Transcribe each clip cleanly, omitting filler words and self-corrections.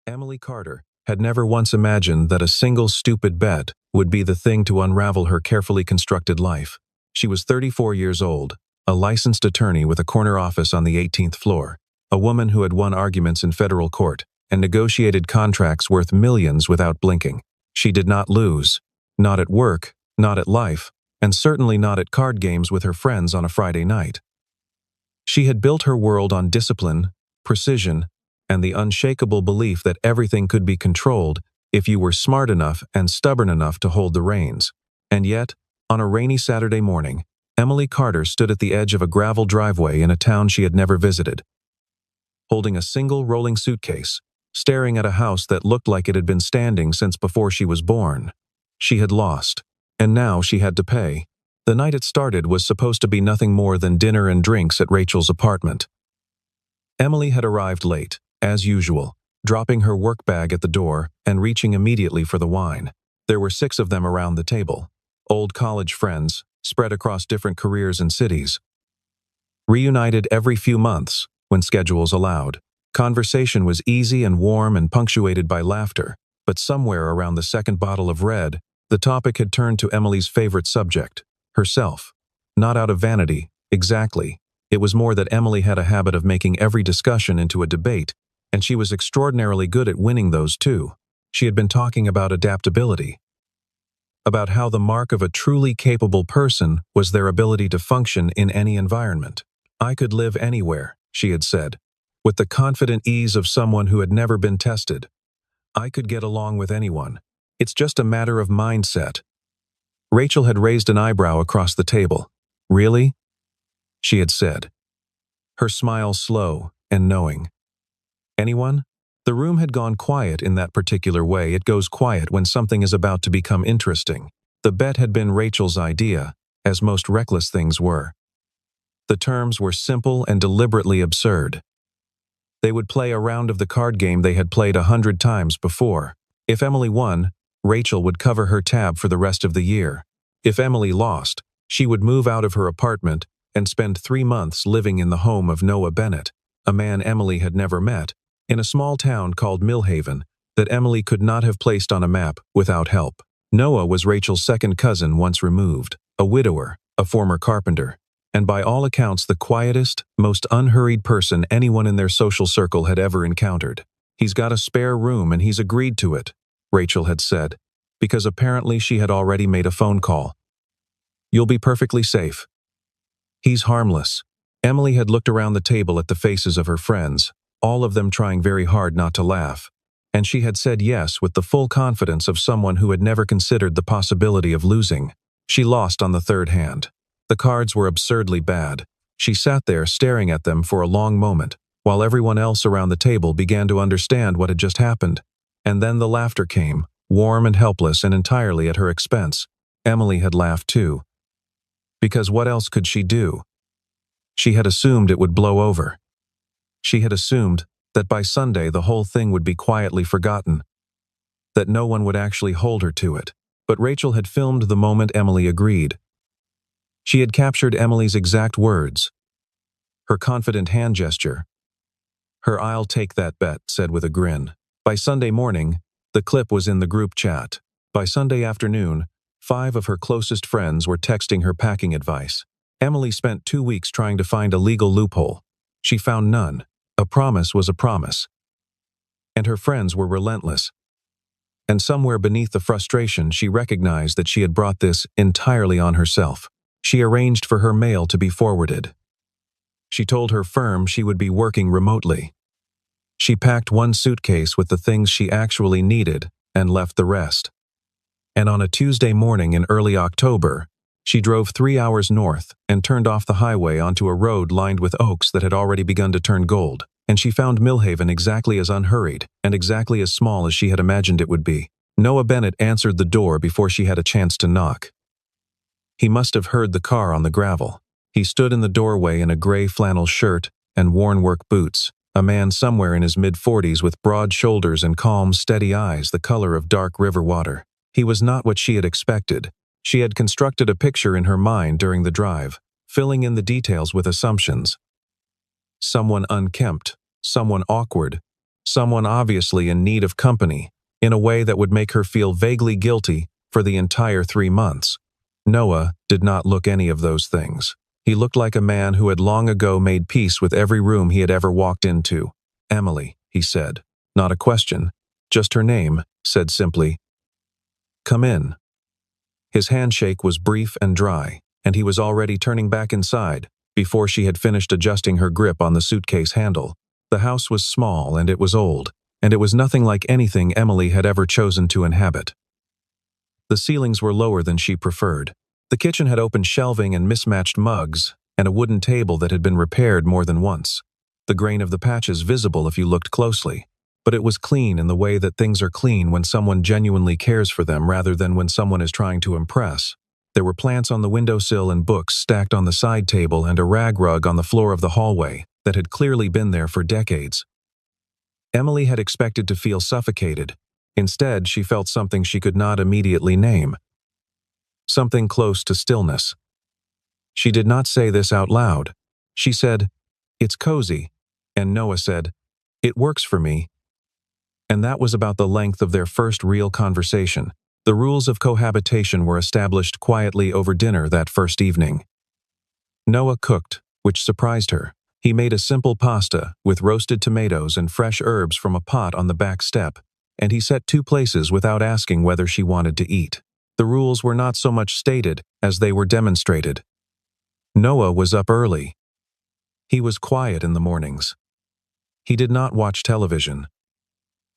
Emily Carter had never once imagined that a single stupid bet would be the thing to unravel her carefully constructed life. She was 34 years old, a licensed attorney with a corner office on the 18th floor, a woman who had won arguments in federal court and negotiated contracts worth millions without blinking. She did not lose, not at work, not at life, and certainly not at card games with her friends on a Friday night. She had built her world on discipline, precision, and the unshakable belief that everything could be controlled if you were smart enough and stubborn enough to hold the reins. And yet, on a rainy Saturday morning, Emily Carter stood at the edge of a gravel driveway in a town she had never visited, holding a single rolling suitcase, staring at a house that looked like it had been standing since before she was born. She had lost, and now she had to pay. The night it started was supposed to be nothing more than dinner and drinks at Rachel's apartment. Emily had arrived late, as usual, dropping her work bag at the door and reaching immediately for the wine. There were 6 of them around the table, old college friends, spread across different careers and cities. Reunited every few months, when schedules allowed. Conversation was easy and warm and punctuated by laughter, but somewhere around the second bottle of red, the topic had turned to Emily's favorite subject, herself. Not out of vanity, exactly. It was more that Emily had a habit of making every discussion into a debate, and she was extraordinarily good at winning those too. She had been talking about adaptability, about how the mark of a truly capable person was their ability to function in any environment. "I could live anywhere," she had said, with the confident ease of someone who had never been tested. "I could get along with anyone. It's just a matter of mindset." Rachel had raised an eyebrow across the table. "Really?" she had said, her smile slow and knowing. "Anyone?" The room had gone quiet in that particular way it goes quiet when something is about to become interesting. The bet had been Rachel's idea, as most reckless things were. The terms were simple and deliberately absurd. They would play a round of the card game they had played 100 times before. If Emily won, Rachel would cover her tab for the rest of the year. If Emily lost, she would move out of her apartment and spend 3 months living in the home of Noah Bennett, a man Emily had never met, in a small town called Millhaven that Emily could not have placed on a map without help. Noah was Rachel's second cousin once removed, a widower, a former carpenter, and by all accounts the quietest, most unhurried person anyone in their social circle had ever encountered. "He's got a spare room and he's agreed to it," Rachel had said, because apparently she had already made a phone call. "You'll be perfectly safe. He's harmless." Emily had looked around the table at the faces of her friends, all of them trying very hard not to laugh, and she had said yes with the full confidence of someone who had never considered the possibility of losing. She lost on the third hand. The cards were absurdly bad. She sat there staring at them for a long moment, while everyone else around the table began to understand what had just happened. And then the laughter came, warm and helpless and entirely at her expense. Emily had laughed too. Because what else could she do? She had assumed it would blow over. She had assumed that by Sunday the whole thing would be quietly forgotten, that no one would actually hold her to it. But Rachel had filmed the moment Emily agreed. She had captured Emily's exact words, her confident hand gesture, her "I'll take that bet" said with a grin. By Sunday morning, the clip was in the group chat. By Sunday afternoon, 5 of her closest friends were texting her packing advice. Emily spent 2 weeks trying to find a legal loophole. She found none. A promise was a promise. And her friends were relentless. And somewhere beneath the frustration, she recognized that she had brought this entirely on herself. She arranged for her mail to be forwarded. She told her firm she would be working remotely. She packed 1 suitcase with the things she actually needed and left the rest. And on a Tuesday morning in early October, she drove 3 hours north and turned off the highway onto a road lined with oaks that had already begun to turn gold, and she found Millhaven exactly as unhurried and exactly as small as she had imagined it would be. Noah Bennett answered the door before she had a chance to knock. He must have heard the car on the gravel. He stood in the doorway in a gray flannel shirt and worn work boots, a man somewhere in his mid-40s with broad shoulders and calm, steady eyes the color of dark river water. He was not what she had expected. She had constructed a picture in her mind during the drive, filling in the details with assumptions. Someone unkempt, someone awkward, someone obviously in need of company, in a way that would make her feel vaguely guilty for the entire 3 months. Noah did not look any of those things. He looked like a man who had long ago made peace with every room he had ever walked into. "Emily," he said. Not a question, just her name, said simply, "Come in." His handshake was brief and dry, and he was already turning back inside before she had finished adjusting her grip on the suitcase handle. The house was small and it was old, and it was nothing like anything Emily had ever chosen to inhabit. The ceilings were lower than she preferred. The kitchen had open shelving and mismatched mugs, and a wooden table that had been repaired more than once. The grain of the patches visible if you looked closely, but it was clean in the way that things are clean when someone genuinely cares for them rather than when someone is trying to impress. There were plants on the windowsill and books stacked on the side table and a rag rug on the floor of the hallway that had clearly been there for decades. Emily had expected to feel suffocated. Instead, she felt something she could not immediately name. Something close to stillness. She did not say this out loud. She said, "It's cozy," and Noah said, "It works for me." And that was about the length of their first real conversation. The rules of cohabitation were established quietly over dinner that first evening. Noah cooked, which surprised her. He made a simple pasta with roasted tomatoes and fresh herbs from a pot on the back step, and he set 2 places without asking whether she wanted to eat. The rules were not so much stated as they were demonstrated. Noah was up early. He was quiet in the mornings. He did not watch television.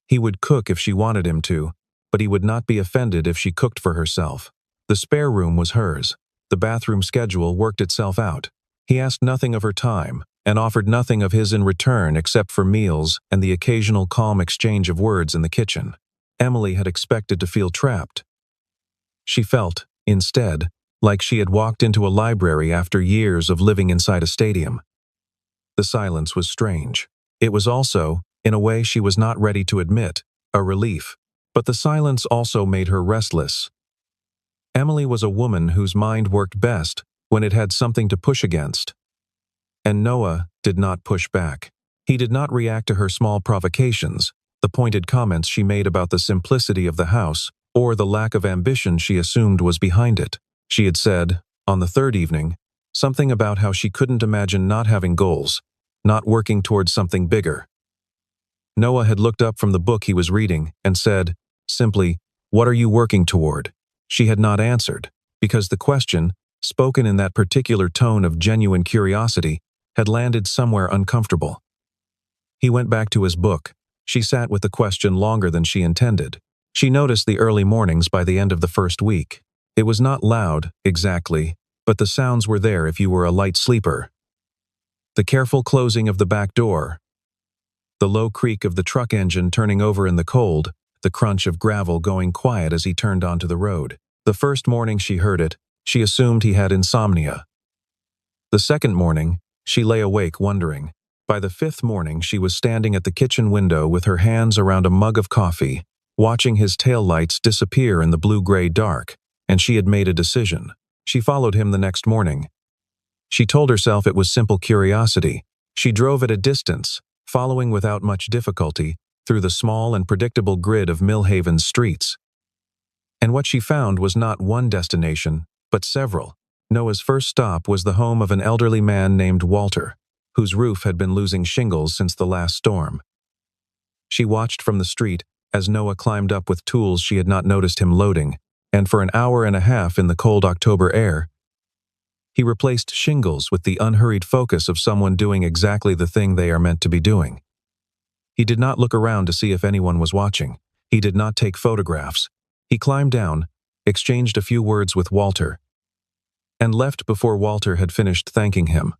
He would cook if she wanted him to, but he would not be offended if she cooked for herself. The spare room was hers. The bathroom schedule worked itself out. He asked nothing of her time, and offered nothing of his in return except for meals and the occasional calm exchange of words in the kitchen. Emily had expected to feel trapped. She felt, instead, like she had walked into a library after years of living inside a stadium. The silence was strange. It was also, in a way she was not ready to admit, a relief. But the silence also made her restless. Emily was a woman whose mind worked best when it had something to push against. And Noah did not push back. He did not react to her small provocations, the pointed comments she made about the simplicity of the house, or the lack of ambition she assumed was behind it. She had said, on the 3rd evening, something about how she couldn't imagine not having goals, not working towards something bigger. Noah had looked up from the book he was reading and said, simply, "What are you working toward?" She had not answered, because the question, spoken in that particular tone of genuine curiosity, had landed somewhere uncomfortable. He went back to his book. She sat with the question longer than she intended. She noticed the early mornings by the end of the first week. It was not loud, exactly, but the sounds were there if you were a light sleeper. The careful closing of the back door, the low creak of the truck engine turning over in the cold, the crunch of gravel going quiet as he turned onto the road. The first morning she heard it, she assumed he had insomnia. The second morning, she lay awake wondering. By the 5th morning, she was standing at the kitchen window with her hands around a mug of coffee, watching his taillights disappear in the blue-gray dark, and she had made a decision. She followed him the next morning. She told herself it was simple curiosity. She drove at a distance, following without much difficulty, through the small and predictable grid of Millhaven's streets. And what she found was not one destination, but several. Noah's first stop was the home of an elderly man named Walter, whose roof had been losing shingles since the last storm. She watched from the street as Noah climbed up with tools she had not noticed him loading, and for an hour and a half in the cold October air, he replaced shingles with the unhurried focus of someone doing exactly the thing they are meant to be doing. He did not look around to see if anyone was watching. He did not take photographs. He climbed down, exchanged a few words with Walter, and left before Walter had finished thanking him.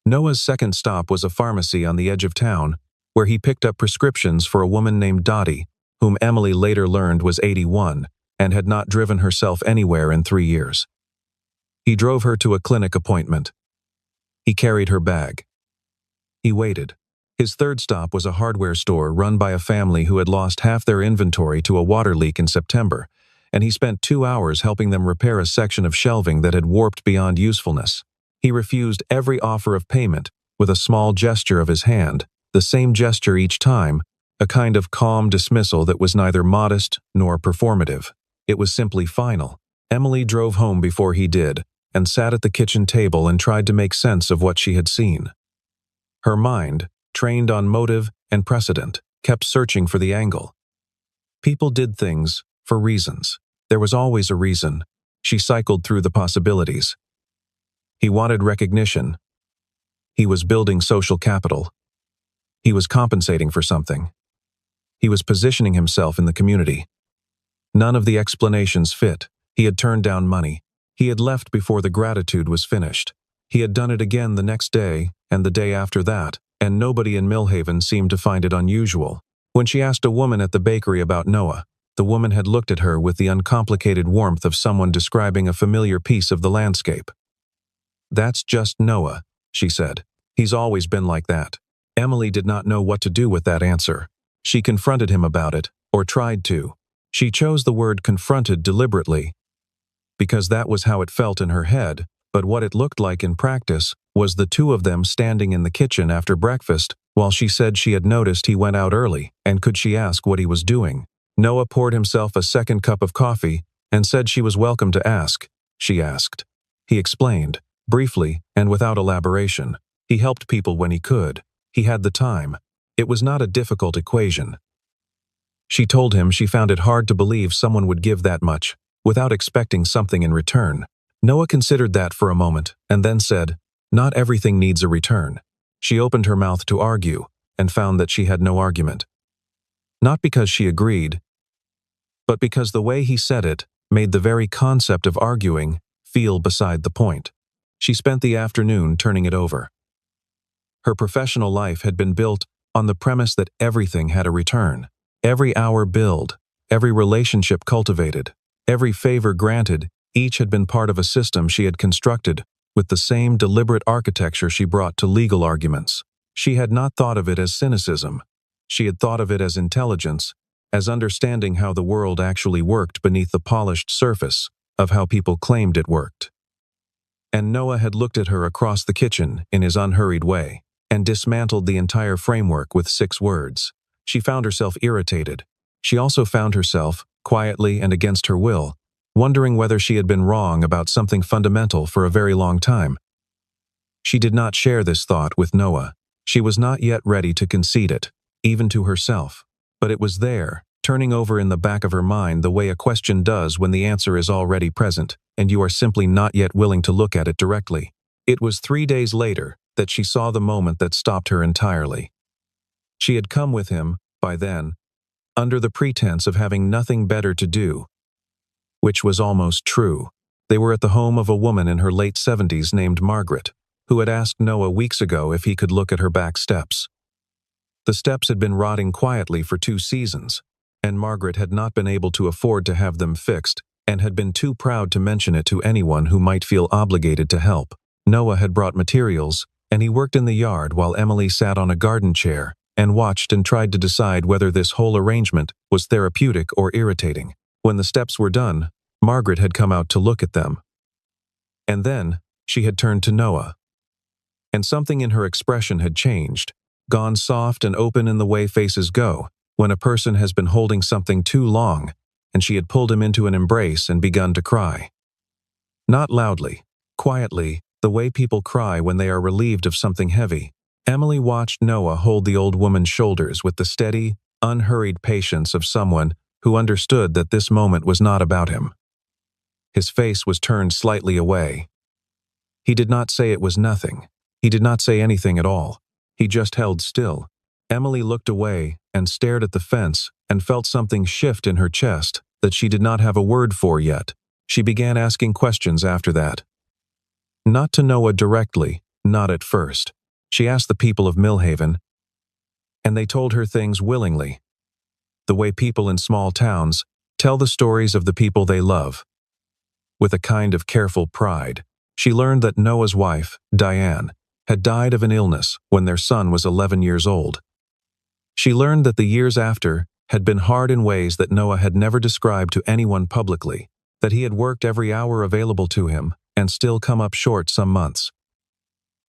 Noah's second stop was a pharmacy on the edge of town, where he picked up prescriptions for a woman named Dottie, whom Emily later learned was 81 and had not driven herself anywhere in 3 years. He drove her to a clinic appointment. He carried her bag. He waited. His third stop was a hardware store run by a family who had lost half their inventory to a water leak in September, and he spent 2 hours helping them repair a section of shelving that had warped beyond usefulness. He refused every offer of payment with a small gesture of his hand, the same gesture each time, a kind of calm dismissal that was neither modest nor performative. It was simply final. Emily drove home before he did, and sat at the kitchen table and tried to make sense of what she had seen. Her mind, trained on motive and precedent, kept searching for the angle. People did things for reasons. There was always a reason. She cycled through the possibilities. He wanted recognition. He was building social capital. He was compensating for something. He was positioning himself in the community. None of the explanations fit. He had turned down money. He had left before the gratitude was finished. He had done it again the next day and the day after that, and nobody in Millhaven seemed to find it unusual. When she asked a woman at the bakery about Noah, the woman had looked at her with the uncomplicated warmth of someone describing a familiar piece of the landscape. "That's just Noah," she said. "He's always been like that." Emily did not know what to do with that answer. She confronted him about it, or tried to. She chose the word confronted deliberately, because that was how it felt in her head, but what it looked like in practice was the two of them standing in the kitchen after breakfast while she said she had noticed he went out early, and could she ask what he was doing. Noah poured himself a second cup of coffee and said she was welcome to ask. She asked. He explained, briefly and without elaboration. He helped people when he could. He had the time. It was not a difficult equation. She told him she found it hard to believe someone would give that much, without expecting something in return. Noah considered that for a moment, and then said, "Not everything needs a return." She opened her mouth to argue, and found that she had no argument. Not because she agreed, but because the way he said it made the very concept of arguing feel beside the point. She spent the afternoon turning it over. Her professional life had been built on the premise that everything had a return. Every hour billed, every relationship cultivated, every favor granted, each had been part of a system she had constructed with the same deliberate architecture she brought to legal arguments. She had not thought of it as cynicism. She had thought of it as intelligence, as understanding how the world actually worked beneath the polished surface of how people claimed it worked. And Noah had looked at her across the kitchen in his unhurried way, and dismantled the entire framework with 6 words. She found herself irritated. She also found herself, quietly and against her will, wondering whether she had been wrong about something fundamental for a very long time. She did not share this thought with Noah. She was not yet ready to concede it, even to herself. But it was there, turning over in the back of her mind the way a question does when the answer is already present, and you are simply not yet willing to look at it directly. It was 3 days later that she saw the moment that stopped her entirely. She had come with him, by then, under the pretense of having nothing better to do, which was almost true. They were at the home of a woman in her late 70s named Margaret, who had asked Noah weeks ago if he could look at her back steps. The steps had been rotting quietly for 2 seasons, and Margaret had not been able to afford to have them fixed, and had been too proud to mention it to anyone who might feel obligated to help. Noah had brought materials, and he worked in the yard while Emily sat on a garden chair and watched and tried to decide whether this whole arrangement was therapeutic or irritating. When the steps were done, Margaret had come out to look at them. And then, she had turned to Noah. And something in her expression had changed, gone soft and open in the way faces go when a person has been holding something too long, and she had pulled him into an embrace and begun to cry. Not loudly, quietly, the way people cry when they are relieved of something heavy. Emily watched Noah hold the old woman's shoulders with the steady, unhurried patience of someone who understood that this moment was not about him. His face was turned slightly away. He did not say it was nothing. He did not say anything at all. He just held still. Emily looked away and stared at the fence and felt something shift in her chest that she did not have a word for yet. She began asking questions after that. Not to Noah directly, not at first. She asked the people of Millhaven, and they told her things willingly, the way people in small towns tell the stories of the people they love. With a kind of careful pride, she learned that Noah's wife, Diane, had died of an illness when their son was 11 years old. She learned that the years after had been hard in ways that Noah had never described to anyone publicly, that he had worked every hour available to him and still come up short some months.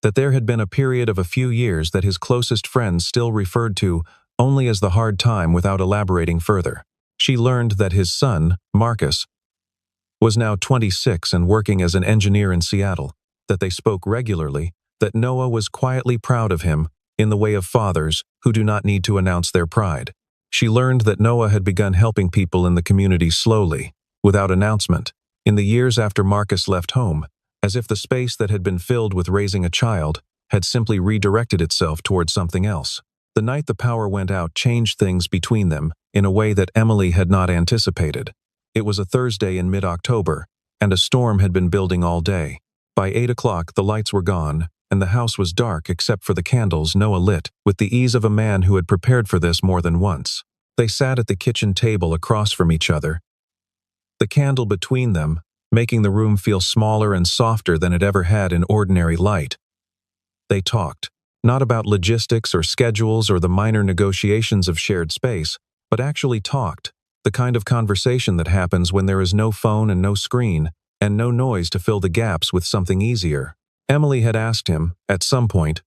That there had been a period of a few years that his closest friends still referred to only as the hard time without elaborating further. She learned that his son, Marcus, was now 26 and working as an engineer in Seattle, that they spoke regularly, that Noah was quietly proud of him in the way of fathers who do not need to announce their pride. She learned that Noah had begun helping people in the community slowly, without announcement, in the years after Marcus left home, as if the space that had been filled with raising a child had simply redirected itself towards something else. The night the power went out changed things between them in a way that Emily had not anticipated. It was a Thursday in mid-October, and a storm had been building all day. By 8 o'clock, the lights were gone, and the house was dark except for the candles Noah lit, with the ease of a man who had prepared for this more than once. They sat at the kitchen table across from each other, the candle between them, making the room feel smaller and softer than it ever had in ordinary light. They talked, not about logistics or schedules or the minor negotiations of shared space, but actually talked, the kind of conversation that happens when there is no phone and no screen, and no noise to fill the gaps with something easier. Emily had asked him, at some point,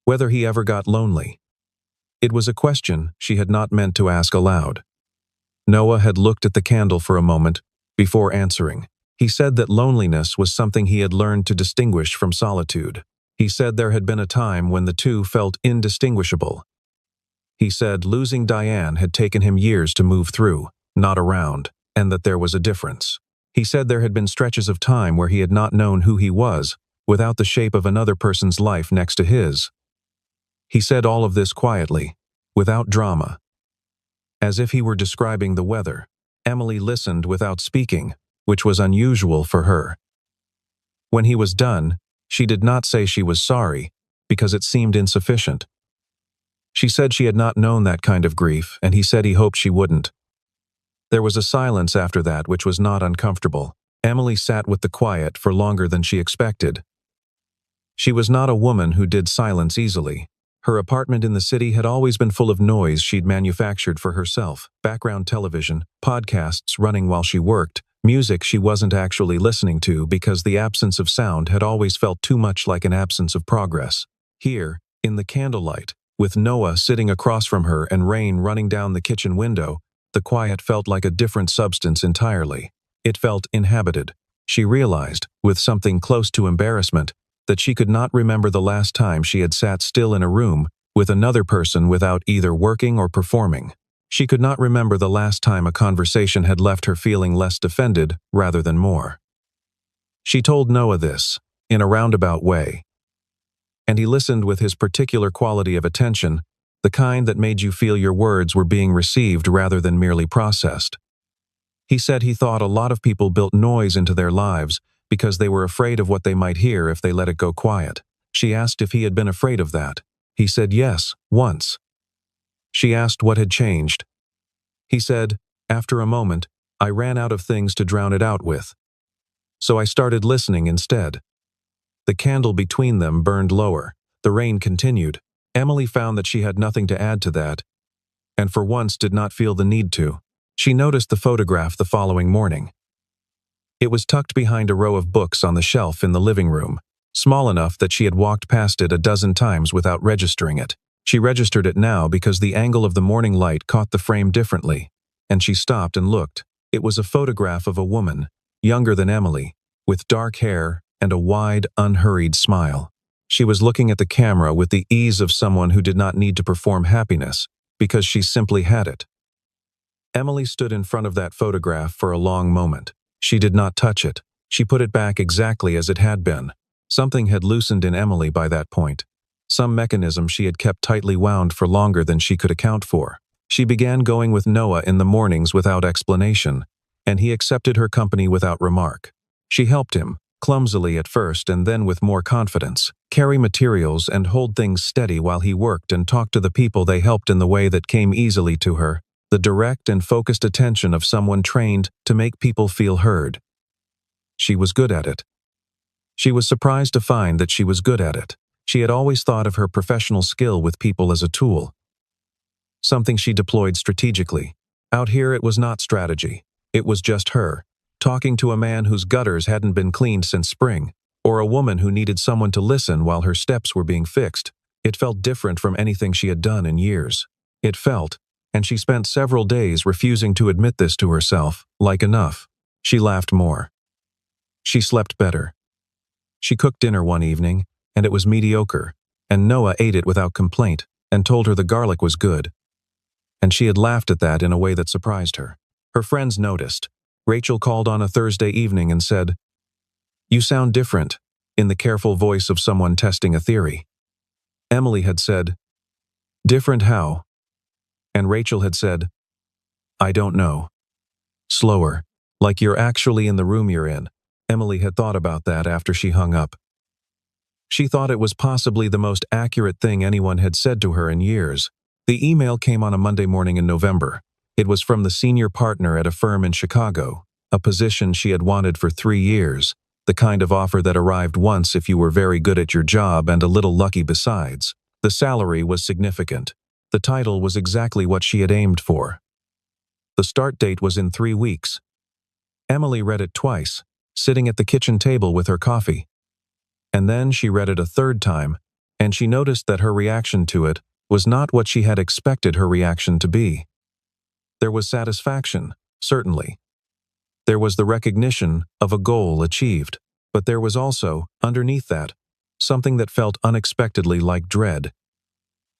whether he ever got lonely. It was a question she had not meant to ask aloud. Noah had looked at the candle for a moment before answering. He said that loneliness was something he had learned to distinguish from solitude. He said there had been a time when the two felt indistinguishable. He said losing Diane had taken him years to move through, not around, and that there was a difference. He said there had been stretches of time where he had not known who he was, without the shape of another person's life next to his. He said all of this quietly, without drama. As if he were describing the weather, Emily listened without speaking, which was unusual for her. When he was done, she did not say she was sorry, because it seemed insufficient. She said she had not known that kind of grief, and he said he hoped she wouldn't. There was a silence after that which was not uncomfortable. Emily sat with the quiet for longer than she expected. She was not a woman who did silence easily. Her apartment in the city had always been full of noise she'd manufactured for herself, background television, podcasts running while she worked, music she wasn't actually listening to because the absence of sound had always felt too much like an absence of progress. Here, in the candlelight, with Noah sitting across from her and rain running down the kitchen window, the quiet felt like a different substance entirely. It felt inhabited. She realized, with something close to embarrassment, that she could not remember the last time she had sat still in a room with another person without either working or performing. She could not remember the last time a conversation had left her feeling less defended rather than more. She told Noah this, in a roundabout way, and he listened with his particular quality of attention, the kind that made you feel your words were being received rather than merely processed. He said he thought a lot of people built noise into their lives because they were afraid of what they might hear if they let it go quiet. She asked if he had been afraid of that. He said yes, once. She asked what had changed. He said, after a moment, I ran out of things to drown it out with. So I started listening instead. The candle between them burned lower. The rain continued. Emily found that she had nothing to add to that, and for once did not feel the need to. She noticed the photograph the following morning. It was tucked behind a row of books on the shelf in the living room, small enough that she had walked past it a dozen times without registering it. She registered it now because the angle of the morning light caught the frame differently, and she stopped and looked. It was a photograph of a woman, younger than Emily, with dark hair and a wide, unhurried smile. She was looking at the camera with the ease of someone who did not need to perform happiness, because she simply had it. Emily stood in front of that photograph for a long moment. She did not touch it. She put it back exactly as it had been. Something had loosened in Emily by that point. Some mechanism she had kept tightly wound for longer than she could account for. She began going with Noah in the mornings without explanation, and he accepted her company without remark. She helped him, clumsily at first and then with more confidence, carry materials and hold things steady while he worked and talked to the people they helped in the way that came easily to her, the direct and focused attention of someone trained to make people feel heard. She was good at it. She was surprised to find that she was good at it. She had always thought of her professional skill with people as a tool, something she deployed strategically. Out here it was not strategy. It was just her, talking to a man whose gutters hadn't been cleaned since spring, or a woman who needed someone to listen while her steps were being fixed. It felt different from anything she had done in years. It felt, and she spent several days refusing to admit this to herself, like enough. She laughed more. She slept better. She cooked dinner one evening, and it was mediocre, and Noah ate it without complaint and told her the garlic was good. And she had laughed at that in a way that surprised her. Her friends noticed. Rachel called on a Thursday evening and said, "You sound different," in the careful voice of someone testing a theory. Emily had said, "Different how?" And Rachel had said, "I don't know." Slower, like you're actually in the room you're in. Emily had thought about that after she hung up. She thought it was possibly the most accurate thing anyone had said to her in years. The email came on a Monday morning in November. It was from the senior partner at a firm in Chicago, a position she had wanted for 3 years, the kind of offer that arrived once if you were very good at your job and a little lucky besides. The salary was significant. The title was exactly what she had aimed for. The start date was in 3 weeks. Emily read it twice, sitting at the kitchen table with her coffee. And then she read it a third time, and she noticed that her reaction to it was not what she had expected her reaction to be. There was satisfaction, certainly. There was the recognition of a goal achieved, but there was also, underneath that, something that felt unexpectedly like dread.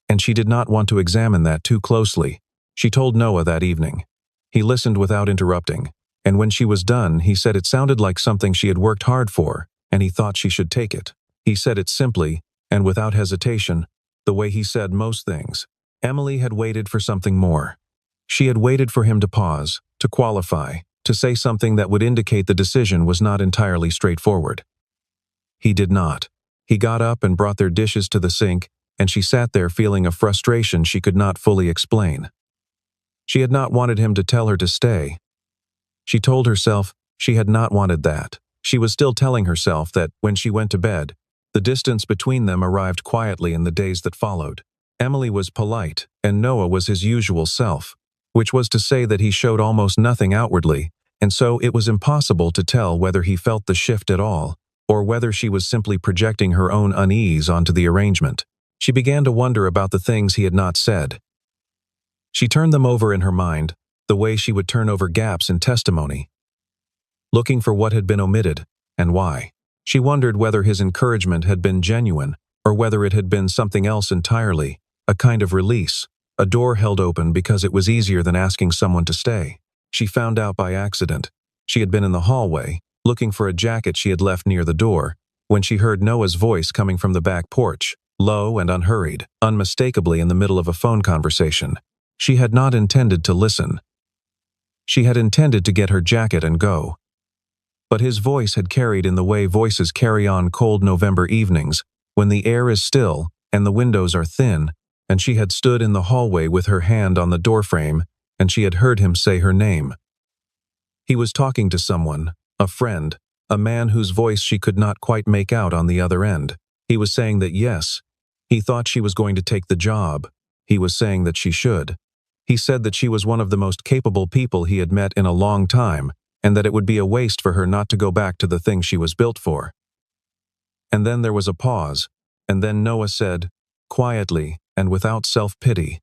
And she did not want to examine that too closely. She told Noah that evening. He listened without interrupting, and when she was done, he said it sounded like something she had worked hard for, and he thought she should take it. He said it simply, and without hesitation, the way he said most things. Emily had waited for something more. She had waited for him to pause, to qualify, to say something that would indicate the decision was not entirely straightforward. He did not. He got up and brought their dishes to the sink, and she sat there feeling a frustration she could not fully explain. She had not wanted him to tell her to stay. She told herself she had not wanted that. She was still telling herself that, when she went to bed, the distance between them arrived quietly in the days that followed. Emily was polite, and Noah was his usual self, which was to say that he showed almost nothing outwardly, and so it was impossible to tell whether he felt the shift at all, or whether she was simply projecting her own unease onto the arrangement. She began to wonder about the things he had not said. She turned them over in her mind, the way she would turn over gaps in testimony, looking for what had been omitted, and why. She wondered whether his encouragement had been genuine, or whether it had been something else entirely, a kind of release, a door held open because it was easier than asking someone to stay. She found out by accident. She had been in the hallway, looking for a jacket she had left near the door, when she heard Noah's voice coming from the back porch, low and unhurried, unmistakably in the middle of a phone conversation. She had not intended to listen. She had intended to get her jacket and go. But his voice had carried in the way voices carry on cold November evenings, when the air is still and the windows are thin, and she had stood in the hallway with her hand on the doorframe, and she had heard him say her name. He was talking to someone, a friend, a man whose voice she could not quite make out on the other end. He was saying that yes, he thought she was going to take the job. He was saying that she should. He said that she was one of the most capable people he had met in a long time, and that it would be a waste for her not to go back to the thing she was built for. And then there was a pause, and then Noah said, quietly and without self-pity,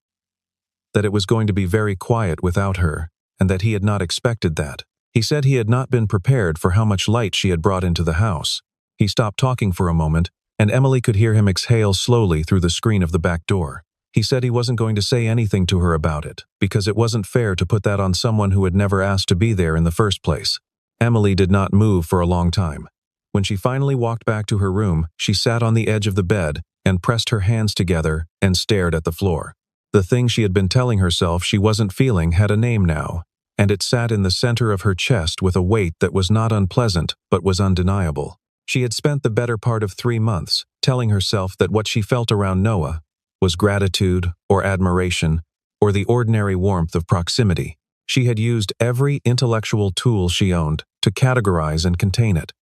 that it was going to be very quiet without her, and that he had not expected that. He said he had not been prepared for how much light she had brought into the house. He stopped talking for a moment, and Emily could hear him exhale slowly through the screen of the back door. He said he wasn't going to say anything to her about it, because it wasn't fair to put that on someone who had never asked to be there in the first place. Emily did not move for a long time. When she finally walked back to her room, she sat on the edge of the bed and pressed her hands together and stared at the floor. The thing she had been telling herself she wasn't feeling had a name now, and it sat in the center of her chest with a weight that was not unpleasant but was undeniable. She had spent the better part of 3 months telling herself that what she felt around Noah was gratitude or admiration or the ordinary warmth of proximity. She had used every intellectual tool she owned to categorize and contain it.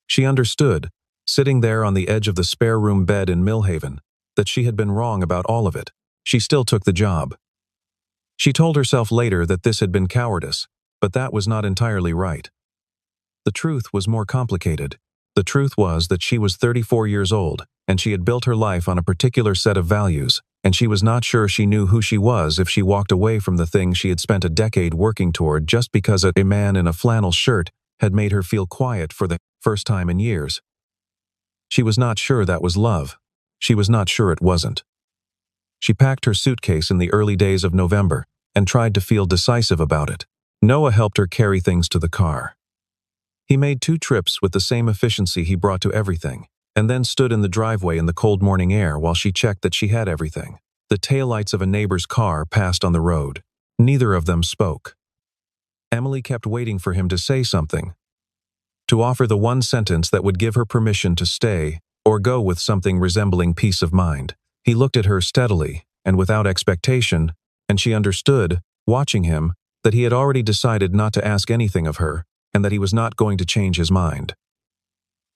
She understood, sitting there on the edge of the spare room bed in Millhaven, that she had been wrong about all of it. She still took the job. She told herself later that this had been cowardice, but that was not entirely right. The truth was more complicated. The truth was that she was 34 years old, and she had built her life on a particular set of values, and she was not sure she knew who she was if she walked away from the thing she had spent a decade working toward just because a man in a flannel shirt had made her feel quiet for the first time in years. She was not sure that was love. She was not sure it wasn't. She packed her suitcase in the early days of November and tried to feel decisive about it. Noah helped her carry things to the car. He made 2 trips with the same efficiency he brought to everything, and then stood in the driveway in the cold morning air while she checked that she had everything. The taillights of a neighbor's car passed on the road. Neither of them spoke. Emily kept waiting for him to say something, to offer the one sentence that would give her permission to stay or go with something resembling peace of mind. He looked at her steadily and without expectation, and she understood, watching him, that he had already decided not to ask anything of her and that he was not going to change his mind.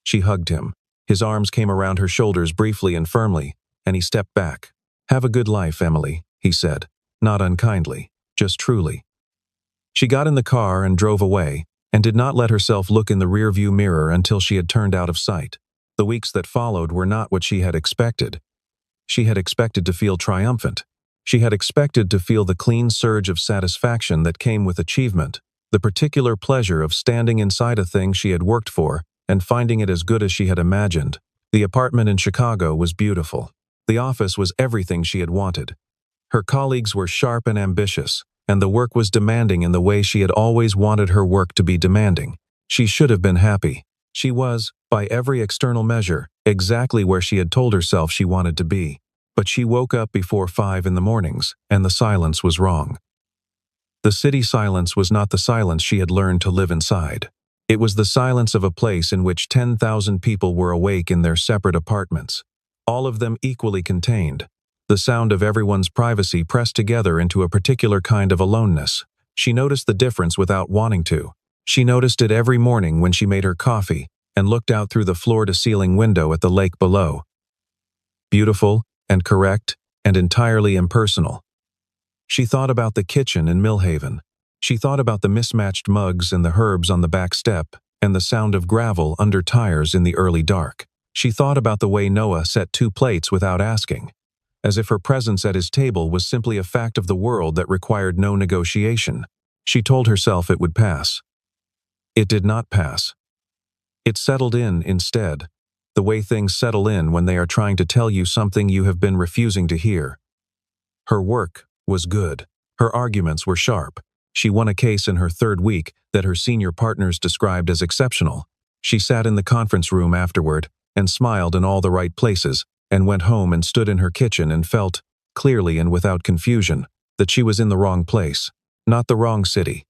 She hugged him. His arms came around her shoulders briefly and firmly, and he stepped back. "Have a good life, Emily," he said, not unkindly, just truly. She got in the car and drove away, and did not let herself look in the rearview mirror until she had turned out of sight. The weeks that followed were not what she had expected. She had expected to feel triumphant. She had expected to feel the clean surge of satisfaction that came with achievement, the particular pleasure of standing inside a thing she had worked for and finding it as good as she had imagined. The apartment in Chicago was beautiful. The office was everything she had wanted. Her colleagues were sharp and ambitious, and the work was demanding in the way she had always wanted her work to be demanding. She should have been happy. She was, by every external measure, exactly where she had told herself she wanted to be. But she woke up before 5 in the mornings, and the silence was wrong. The city silence was not the silence she had learned to live inside. It was the silence of a place in which 10,000 people were awake in their separate apartments, all of them equally contained. The sound of everyone's privacy pressed together into a particular kind of aloneness. She noticed the difference without wanting to. She noticed it every morning when she made her coffee and looked out through the floor-to-ceiling window at the lake below. Beautiful and correct and entirely impersonal. She thought about the kitchen in Millhaven. She thought about the mismatched mugs and the herbs on the back step and the sound of gravel under tires in the early dark. She thought about the way Noah set 2 plates without asking, as if her presence at his table was simply a fact of the world that required no negotiation. She told herself it would pass. It did not pass. It settled in instead, the way things settle in when they are trying to tell you something you have been refusing to hear. Her work was good. Her arguments were sharp. She won a case in her 3rd week that her senior partners described as exceptional. She sat in the conference room afterward and smiled in all the right places, and went home and stood in her kitchen and felt, clearly and without confusion, that she was in the wrong place, not the wrong city,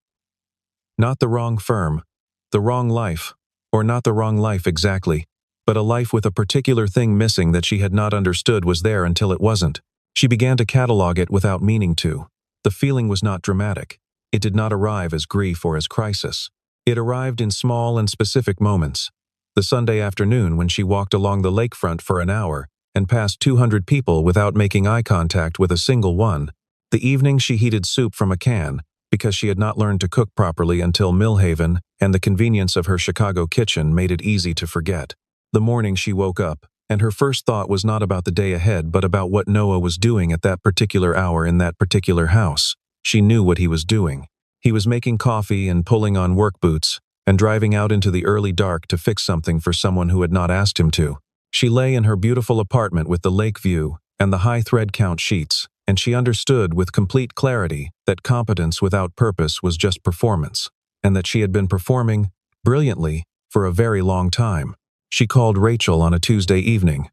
not the wrong firm, the wrong life, or not the wrong life exactly, but a life with a particular thing missing that she had not understood was there until it wasn't. She began to catalog it without meaning to. The feeling was not dramatic. It did not arrive as grief or as crisis. It arrived in small and specific moments. The Sunday afternoon when she walked along the lakefront for an hour and passed 200 people without making eye contact with a single one. The evening she heated soup from a can because she had not learned to cook properly until Millhaven and the convenience of her Chicago kitchen made it easy to forget. The morning she woke up, and her first thought was not about the day ahead but about what Noah was doing at that particular hour in that particular house. She knew what he was doing. He was making coffee and pulling on work boots and driving out into the early dark to fix something for someone who had not asked him to. She lay in her beautiful apartment with the lake view and the high thread count sheets, and she understood with complete clarity that competence without purpose was just performance, and that she had been performing brilliantly for a very long time. She called Rachel on a Tuesday evening.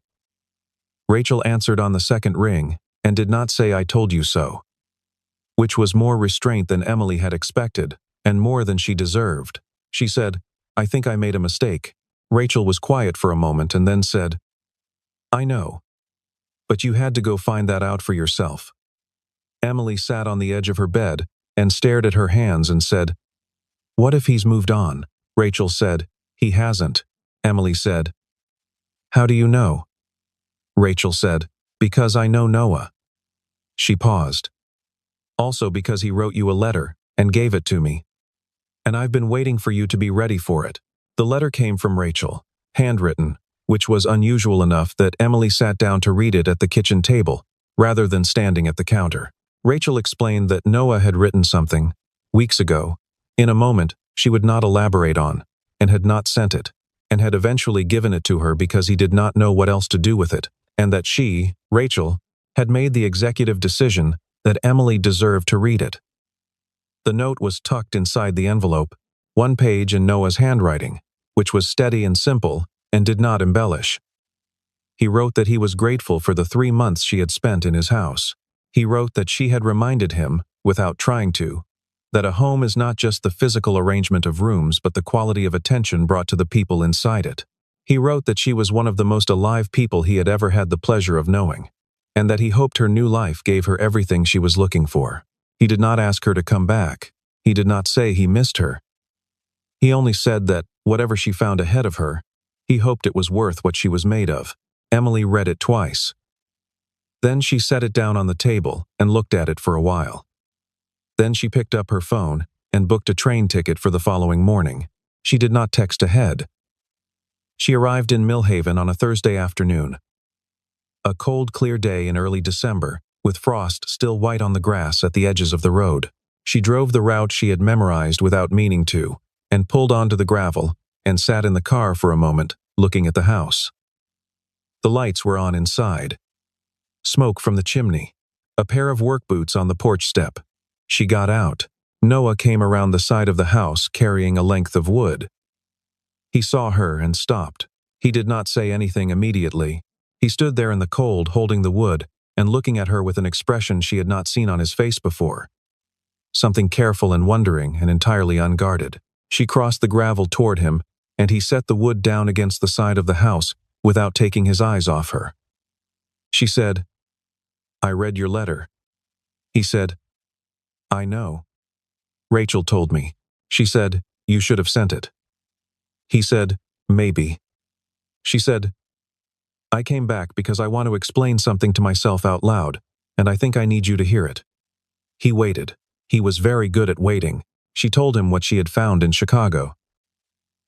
Rachel answered on the 2nd ring and did not say "I told you so," which was more restraint than Emily had expected and more than she deserved. She said, "I think I made a mistake." Rachel was quiet for a moment and then said, "I know. But you had to go find that out for yourself." Emily sat on the edge of her bed and stared at her hands and said, "What if he's moved on?" Rachel said, "He hasn't." Emily said, "How do you know?" Rachel said, "Because I know Noah." She paused. "Also because he wrote you a letter and gave it to me. And I've been waiting for you to be ready for it." The letter came from Rachel, handwritten, which was unusual enough that Emily sat down to read it at the kitchen table. rather than standing at the counter. Rachel explained that Noah had written something, weeks ago, in a moment she would not elaborate on, and had not sent it, and had eventually given it to her because he did not know what else to do with it, and that she, Rachel, had made the executive decision that Emily deserved to read it. The note was tucked inside the envelope, one page in Noah's handwriting, which was steady and simple and did not embellish. He wrote that he was grateful for the 3 months she had spent in his house. He wrote that she had reminded him, without trying to, that a home is not just the physical arrangement of rooms but the quality of attention brought to the people inside it. He wrote that she was one of the most alive people he had ever had the pleasure of knowing, and that he hoped her new life gave her everything she was looking for. He did not ask her to come back. He did not say he missed her. He only said that, whatever she found ahead of her, he hoped it was worth what she was made of. Emily read it twice. Then she set it down on the table and looked at it for a while. Then she picked up her phone and booked a train ticket for the following morning. She did not text ahead. She arrived in Millhaven on a Thursday afternoon. A cold, clear day in early December, with frost still white on the grass at the edges of the road. She drove the route she had memorized without meaning to, and pulled onto the gravel, and sat in the car for a moment, looking at the house. The lights were on inside. Smoke from the chimney. A pair of work boots on the porch step. She got out. Noah came around the side of the house carrying a length of wood. He saw her and stopped. He did not say anything immediately. He stood there in the cold holding the wood and looking at her with an expression she had not seen on his face before. Something careful and wondering and entirely unguarded. She crossed the gravel toward him, and he set the wood down against the side of the house without taking his eyes off her. She said, "I read your letter." He said, "I know. Rachel told me." She said, "You should have sent it." He said, "Maybe." She said, "I came back because I want to explain something to myself out loud, and I think I need you to hear it." He waited. He was very good at waiting. She told him what she had found in Chicago.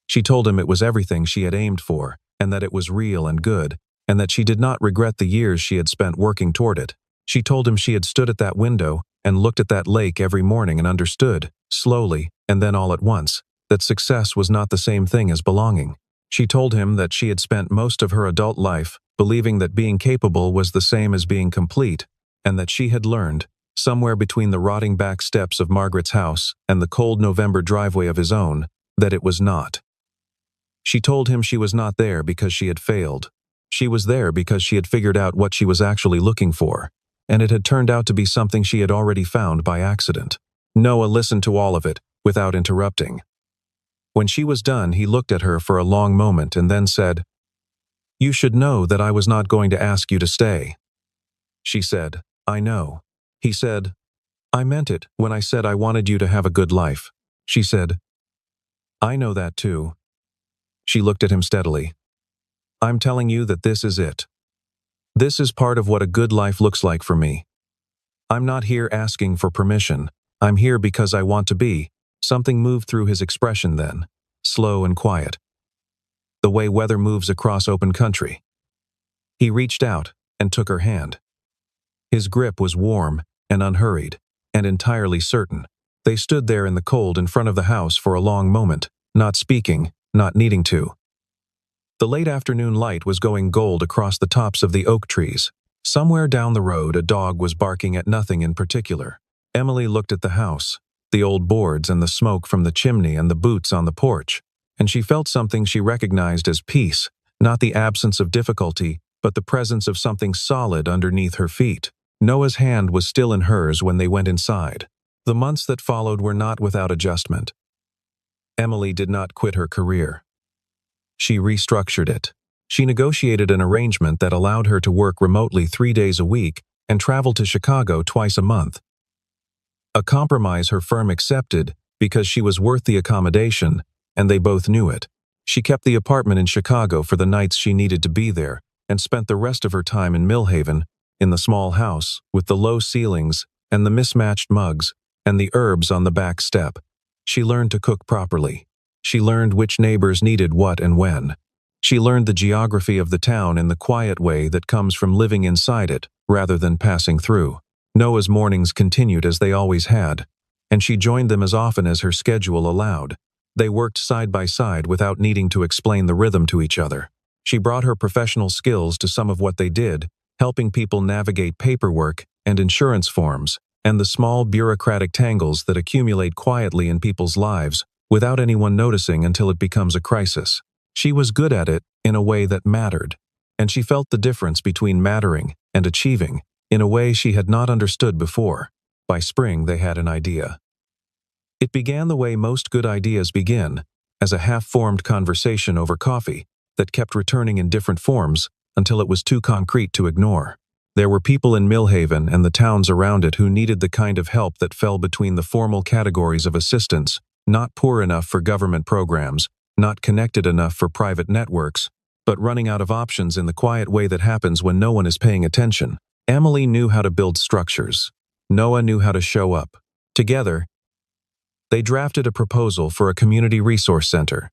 She told him it was everything she had aimed for, and that it was real and good, and that she did not regret the years she had spent working toward it. She told him she had stood at that window and looked at that lake every morning and understood, slowly, and then all at once, that success was not the same thing as belonging. She told him that she had spent most of her adult life believing that being capable was the same as being complete, and that she had learned, somewhere between the rotting back steps of Margaret's house and the cold November driveway of his own, that it was not. She told him she was not there because she had failed. She was there because she had figured out what she was actually looking for, and it had turned out to be something she had already found by accident. Noah listened to all of it, without interrupting. When she was done, he looked at her for a long moment and then said, "You should know that I was not going to ask you to stay." She said, "I know." He said, "I meant it when I said I wanted you to have a good life." She said, "I know that too." She looked at him steadily. "I'm telling you that this is it. This is part of what a good life looks like for me. I'm not here asking for permission. I'm here because I want to be." Something moved through his expression then, slow and quiet. The way weather moves across open country. He reached out and took her hand. His grip was warm and unhurried, and entirely certain. They stood there in the cold in front of the house for a long moment, not speaking, not needing to. The late afternoon light was going gold across the tops of the oak trees. Somewhere down the road, a dog was barking at nothing in particular. Emily looked at the house, the old boards and the smoke from the chimney and the boots on the porch, and she felt something she recognized as peace, not the absence of difficulty, but the presence of something solid underneath her feet. Noah's hand was still in hers when they went inside. The months that followed were not without adjustment. Emily did not quit her career. She restructured it. She negotiated an arrangement that allowed her to work remotely 3 days a week and travel to Chicago twice a month. A compromise her firm accepted because she was worth the accommodation, and they both knew it. She kept the apartment in Chicago for the nights she needed to be there and spent the rest of her time in Millhaven, in the small house with the low ceilings and the mismatched mugs and the herbs on the back step. She learned to cook properly. She learned which neighbors needed what and when. She learned the geography of the town in the quiet way that comes from living inside it, rather than passing through. Noah's mornings continued as they always had, and she joined them as often as her schedule allowed. They worked side by side without needing to explain the rhythm to each other. She brought her professional skills to some of what they did, helping people navigate paperwork and insurance forms, and the small bureaucratic tangles that accumulate quietly in people's lives without anyone noticing until it becomes a crisis. She was good at it in a way that mattered, and she felt the difference between mattering and achieving in a way she had not understood before. By spring, they had an idea. It began the way most good ideas begin, as a half-formed conversation over coffee that kept returning in different forms until it was too concrete to ignore. There were people in Millhaven and the towns around it who needed the kind of help that fell between the formal categories of assistance, not poor enough for government programs, not connected enough for private networks, but running out of options in the quiet way that happens when no one is paying attention. Emily knew how to build structures. Noah knew how to show up. Together, they drafted a proposal for a community resource center,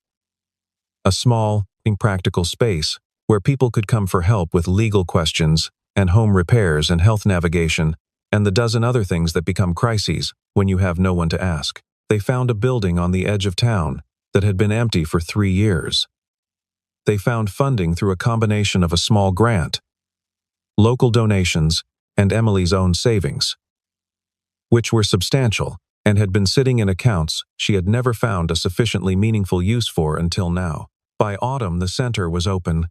a small, impractical space where people could come for help with legal questions and home repairs and health navigation and the dozen other things that become crises when you have no one to ask. They found a building on the edge of town that had been empty for 3 years. They found funding through a combination of a small grant, local donations, and Emily's own savings, which were substantial and had been sitting in accounts she had never found a sufficiently meaningful use for until now. By autumn, the center was open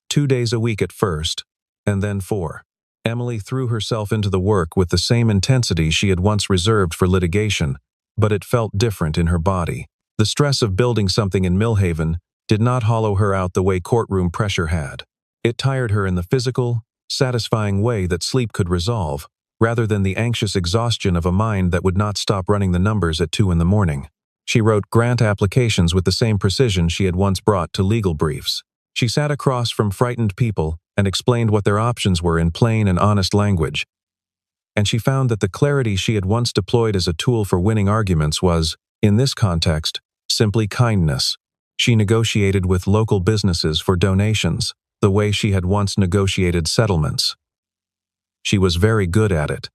2 days a week at first, and then 4. Emily threw herself into the work with the same intensity she had once reserved for litigation, but it felt different in her body. The stress of building something in Millhaven did not hollow her out the way courtroom pressure had. It tired her in the physical, satisfying way that sleep could resolve, rather than the anxious exhaustion of a mind that would not stop running the numbers at 2 in the morning. She wrote grant applications with the same precision she had once brought to legal briefs. She sat across from frightened people and explained what their options were in plain and honest language. And she found that the clarity she had once deployed as a tool for winning arguments was, in this context, simply kindness. She negotiated with local businesses for donations, the way she had once negotiated settlements. She was very good at it.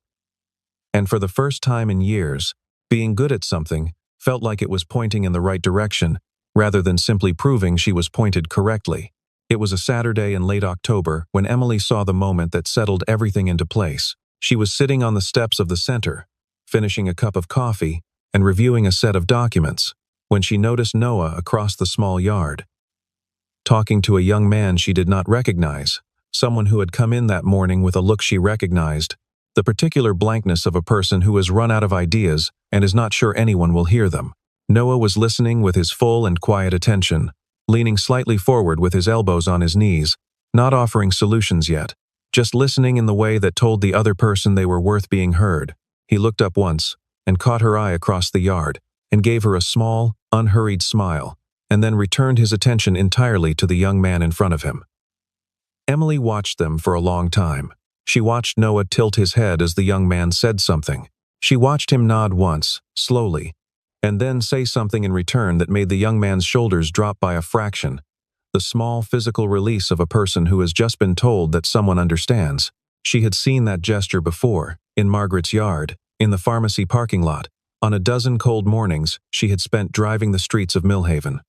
And for the first time in years, being good at something felt like it was pointing in the right direction, rather than simply proving she was pointed correctly. It was a Saturday in late October when Emily saw the moment that settled everything into place. She was sitting on the steps of the center, finishing a cup of coffee and reviewing a set of documents, when she noticed Noah across the small yard, talking to a young man she did not recognize, someone who had come in that morning with a look she recognized, the particular blankness of a person who has run out of ideas and is not sure anyone will hear them. Noah was listening with his full and quiet attention, leaning slightly forward with his elbows on his knees, not offering solutions yet, just listening in the way that told the other person they were worth being heard. He looked up once and caught her eye across the yard and gave her a small, unhurried smile, and then returned his attention entirely to the young man in front of him. Emily watched them for a long time. She watched Noah tilt his head as the young man said something. She watched him nod once, slowly, and then say something in return that made the young man's shoulders drop by a fraction, the small physical release of a person who has just been told that someone understands. She had seen that gesture before, in Margaret's yard, in the pharmacy parking lot, on a dozen cold mornings she had spent driving the streets of Millhaven.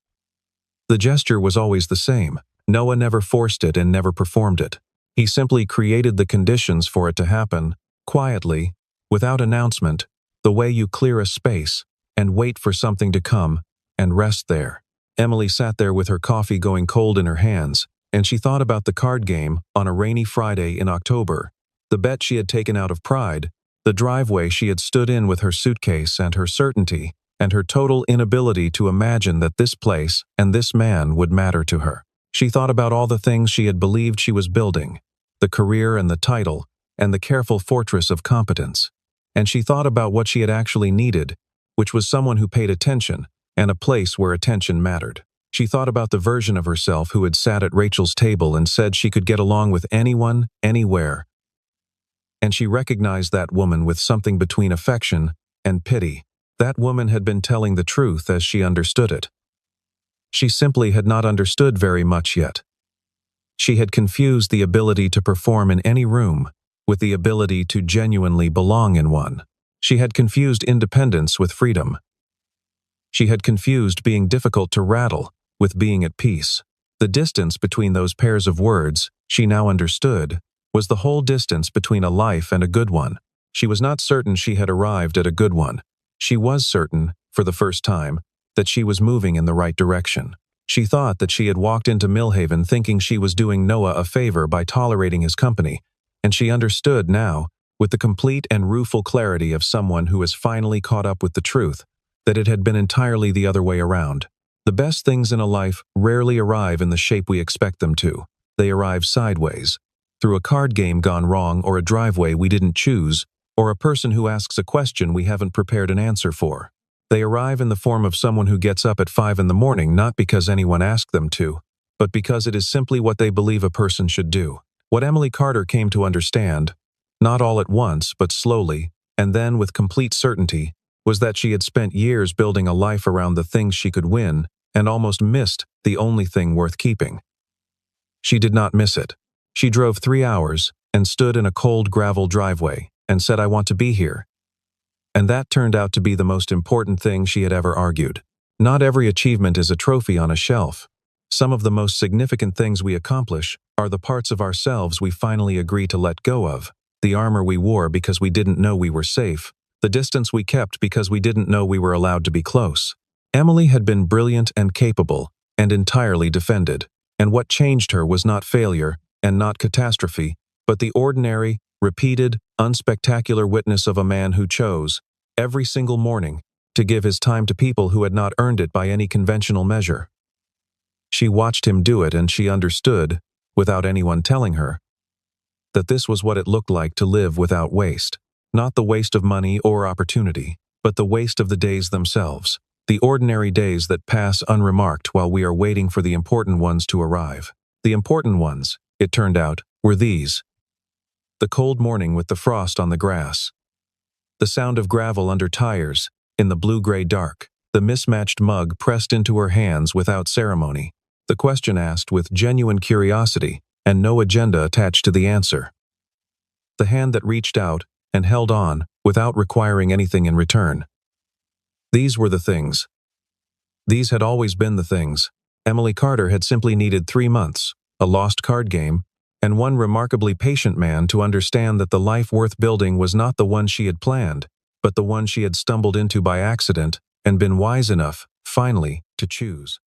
The gesture was always the same. Noah never forced it and never performed it. He simply created the conditions for it to happen, quietly, without announcement, the way you clear a space and wait for something to come and rest there. Emily sat there with her coffee going cold in her hands, and she thought about the card game on a rainy Friday in October, the bet she had taken out of pride, the driveway she had stood in with her suitcase and her certainty, and her total inability to imagine that this place and this man would matter to her. She thought about all the things she had believed she was building, the career and the title, and the careful fortress of competence. And she thought about what she had actually needed, which was someone who paid attention, and a place where attention mattered. She thought about the version of herself who had sat at Rachel's table and said she could get along with anyone, anywhere. And she recognized that woman with something between affection and pity. That woman had been telling the truth as she understood it. She simply had not understood very much yet. She had confused the ability to perform in any room with the ability to genuinely belong in one. She had confused independence with freedom. She had confused being difficult to rattle with being at peace. The distance between those pairs of words, she now understood, was the whole distance between a life and a good one. She was not certain she had arrived at a good one. She was certain, for the first time, that she was moving in the right direction. She thought that she had walked into Millhaven thinking she was doing Noah a favor by tolerating his company, and she understood now, with the complete and rueful clarity of someone who has finally caught up with the truth, that it had been entirely the other way around. The best things in a life rarely arrive in the shape we expect them to. They arrive sideways, through a card game gone wrong or a driveway we didn't choose, or a person who asks a question we haven't prepared an answer for. They arrive in the form of someone who gets up at 5 in the morning not because anyone asked them to, but because it is simply what they believe a person should do. What Emily Carter came to understand, not all at once but slowly, and then with complete certainty, was that she had spent years building a life around the things she could win and almost missed the only thing worth keeping. She did not miss it. She drove 3 hours and stood in a cold gravel driveway and said, "I want to be here." And that turned out to be the most important thing she had ever argued. Not every achievement is a trophy on a shelf. Some of the most significant things we accomplish are the parts of ourselves we finally agree to let go of, the armor we wore because we didn't know we were safe, the distance we kept because we didn't know we were allowed to be close. Emily had been brilliant and capable, and entirely defended, and what changed her was not failure and not catastrophe, but the ordinary, repeated, unspectacular witness of a man who chose, every single morning, to give his time to people who had not earned it by any conventional measure. She watched him do it and she understood, without anyone telling her, that this was what it looked like to live without waste. Not the waste of money or opportunity, but the waste of the days themselves. The ordinary days that pass unremarked while we are waiting for the important ones to arrive. The important ones, it turned out, were these. The cold morning with the frost on the grass. The sound of gravel under tires, in the blue-gray dark. The mismatched mug pressed into her hands without ceremony. The question asked with genuine curiosity, and no agenda attached to the answer. The hand that reached out and held on without requiring anything in return. These were the things. These had always been the things. Emily Carter had simply needed 3 months, a lost card game, and one remarkably patient man to understand that the life worth building was not the one she had planned, but the one she had stumbled into by accident and been wise enough, finally, to choose.